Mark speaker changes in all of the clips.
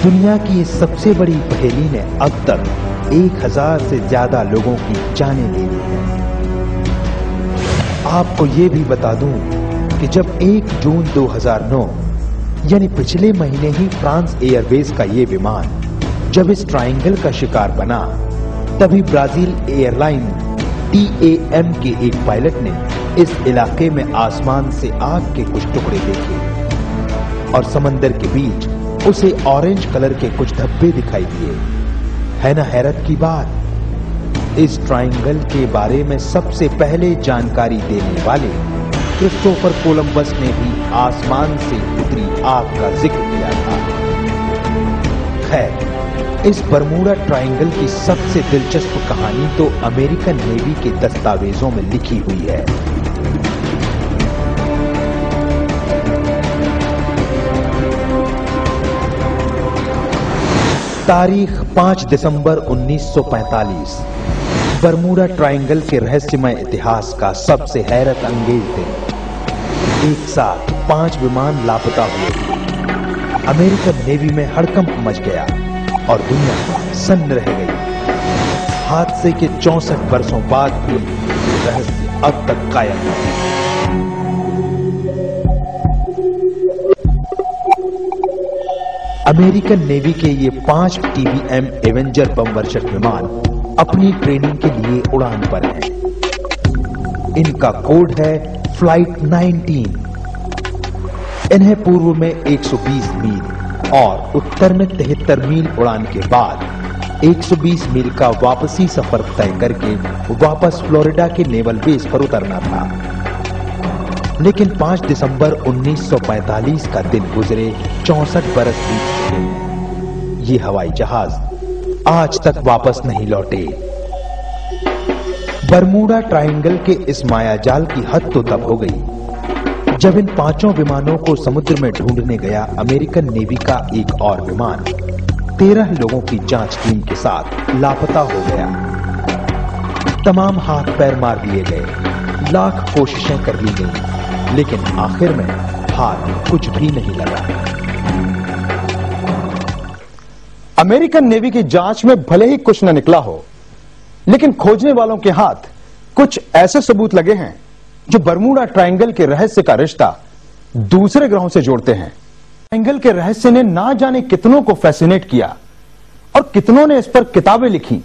Speaker 1: दुनिया की इस सबसे बड़ी पहेली ने अब तक 1000 से ज्यादा लोगों की जानें ले ली है। आपको ये भी बता दूं कि जब 1 जून 2009 यानी पिछले महीने ही फ्रांस एयरवेज का ये विमान जब इस ट्रायंगल का शिकार बना, तभी ब्राजील एयरलाइन TAM के एक पायलट ने इस इलाके में आसमान से आग के कुछ टुकड़े देखे और समंदर के बीच उसे ऑरेंज कलर के कुछ धब्बे दिखाई दिए। है ना हैरत की बात। इस ट्रायंगल के बारे में सबसे पहले जानकारी देने वाले क्रिस्टोफर कोलंबस ने भी आसमान से उतरी आग का जिक्र किया था। खैर, इस बरमूडा ट्रायंगल की सबसे दिलचस्प कहानी तो अमेरिकन नेवी के दस्तावेजों में लिखी हुई है। तारीख 5 दिसंबर 1945 बरमूडा ट्रायंगल के रहस्यमय इतिहास का सबसे हैरत अंगेज दिन। एक साथ 5 विमान लापता हुए। अमेरिकन नेवी में हड़कंप मच गया और दुनिया सन्न रह गई। हादसे के 64 वर्षों बाद भी रहस्य अब तक कायम है। अमेरिकन नेवी के ये 5 TBM एवेंजर बमवर्षक विमान अपनी ट्रेनिंग के लिए उड़ान पर हैं। इनका कोड है फ्लाइट 19। इन्हें पूर्व में 120 मील और उत्तर में 73 मील उड़ान के बाद 120 मील का वापसी सफर तय करके वापस फ्लोरिडा के नेवल बेस पर उतरना था। लेकिन 5 दिसंबर 1945 का दिन गुजरे 64 बरस बीत चुके हैं। ये हवाई जहाज आज तक वापस नहीं लौटे। बरमूडा ट्रायंगल के इस मायाजाल की हद तो तब हो गई जब इन 5 विमानों को समुद्र में ढूंढने गया अमेरिकन नेवी का एक और विमान 13 लोगों की जांच टीम के साथ लापता हो गया। तमाम हाथ पैर मार लिए गए, लाख कोशिशें कर ली गई, लेकिन आखिर में हाथ कुछ भी नहीं लगा।
Speaker 2: अमेरिकन नेवी की जांच में भले ही कुछ न निकला हो, लेकिन खोजने वालों के हाथ कुछ ऐसे सबूत लगे हैं जो बरमूडा ट्रायंगल के रहस्य का रिश्ता दूसरे ग्रहों से जोड़ते हैं। ट्रायंगल के रहस्य ने ना जाने कितनों को फैसिनेट किया और कितनों ने इस पर किताबें लिखी,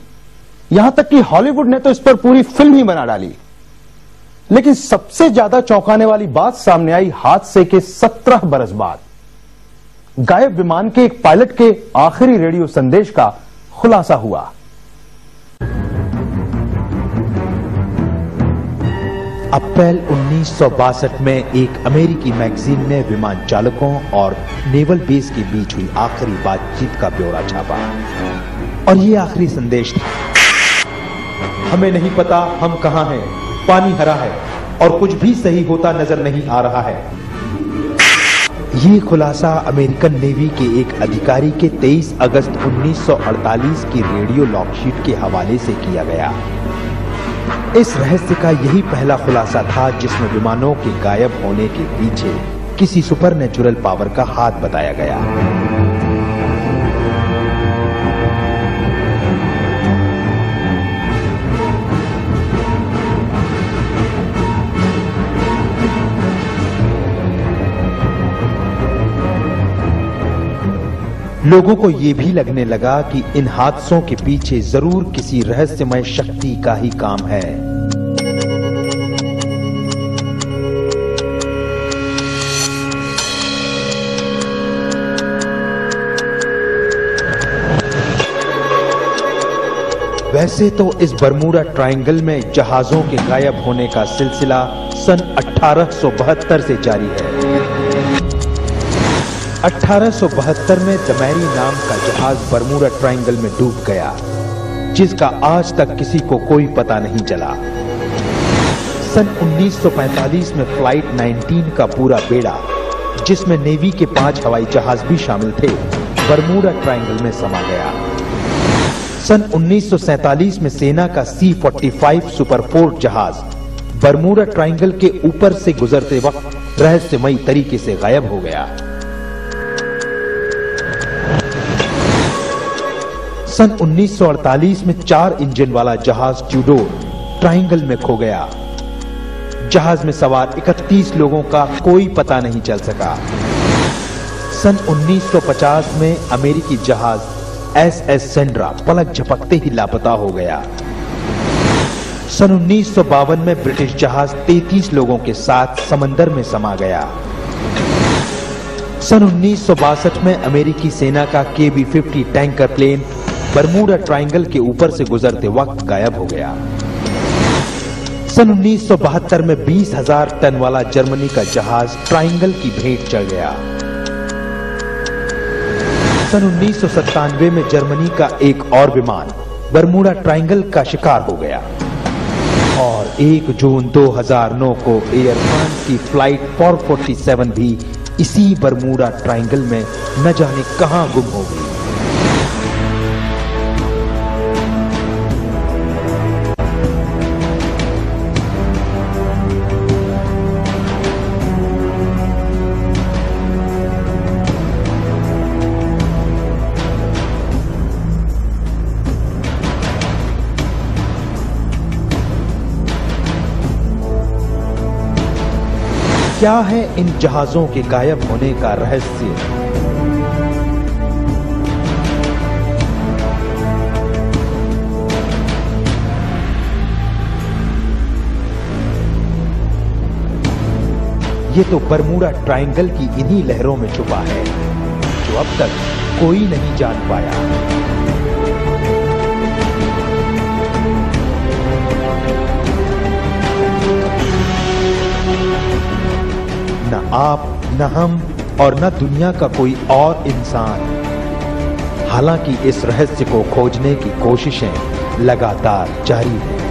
Speaker 2: यहां तक कि हॉलीवुड ने तो इस पर पूरी फिल्म ही बना डाली। लेकिन सबसे ज्यादा चौंकाने वाली बात सामने आई हादसे के 17 बरस बाद। गायब विमान के एक पायलट के आखिरी रेडियो संदेश का खुलासा हुआ।
Speaker 1: अप्रैल 1962 में एक अमेरिकी मैगजीन ने विमान चालकों और नेवल बेस के बीच हुई आखिरी बातचीत का ब्यौरा छापा और ये आखिरी संदेश था। हमें नहीं पता हम कहां हैं, पानी हरा है और कुछ भी सही होता नजर नहीं आ रहा है। ये खुलासा अमेरिकन नेवी के एक अधिकारी के 23 अगस्त 1948 की रेडियो लॉगशीट के हवाले से किया गया। इस रहस्य का यही पहला खुलासा था जिसमें विमानों के गायब होने के पीछे किसी सुपरनेचुरल पावर का हाथ बताया गया। लोगों को यह भी लगने लगा कि इन हादसों के पीछे जरूर किसी रहस्यमय शक्ति का ही काम है। वैसे तो इस बरमूडा ट्रायंगल में जहाजों के गायब होने का सिलसिला सन 1872 से जारी है। 1872 में द मैरी नाम का जहाज बरमूडा ट्रायंगल में डूब गया, जिसका आज तक किसी को कोई पता नहीं चला। सन 1945 में फ्लाइट 19 का पूरा बेड़ा, जिसमें नेवी के 5 हवाई जहाज भी शामिल थे, बरमूडा ट्रायंगल में समा गया। सन 1947 में सेना का C-45 सुपरफोर्ट जहाज बरमूडा ट्रायंगल के ऊपर से गुजरते वक्त रहस्यमयी तरीके से गायब हो गया। सन 1948 में 4 इंजन वाला जहाज ट्यूडोर ट्रायंगल में खो गया। जहाज में सवार 31 लोगों का कोई पता नहीं चल सका। सन 1950 में अमेरिकी जहाज SS सेंड्रा पलक झपकते ही लापता हो गया। सन 1952 में ब्रिटिश जहाज 33 लोगों के साथ समंदर में समा गया। सन 1962 में अमेरिकी सेना का KB-50 tanker plane Bermuda triangle के ऊपर से गुजरते वक्त गायब हो गया। सन 1972 में 20,000 टन वाला जर्मनी का जहाज ट्रायंगल की भेंट चढ़ गया। सन 1997 में जर्मनी का एक और विमान बरमूडा ट्रायंगल का शिकार हो गया और 1 जून 2009 को एयर फ्रांस की फ्लाइट 447 भी इसी बरमूडा ट्रायंगल में न जाने कहां गुम हो गई। क्या है इन जहाजों के गायब होने का रहस्य? ये तो बरमूडा ट्रायंगल की इन्हीं लहरों में छुपा है जो अब तक कोई नहीं जान पाया। न आप, न हम और न दुनिया का कोई और इंसान। हालांकि इस रहस्य को खोजने की कोशिशें लगातार जारी हैं।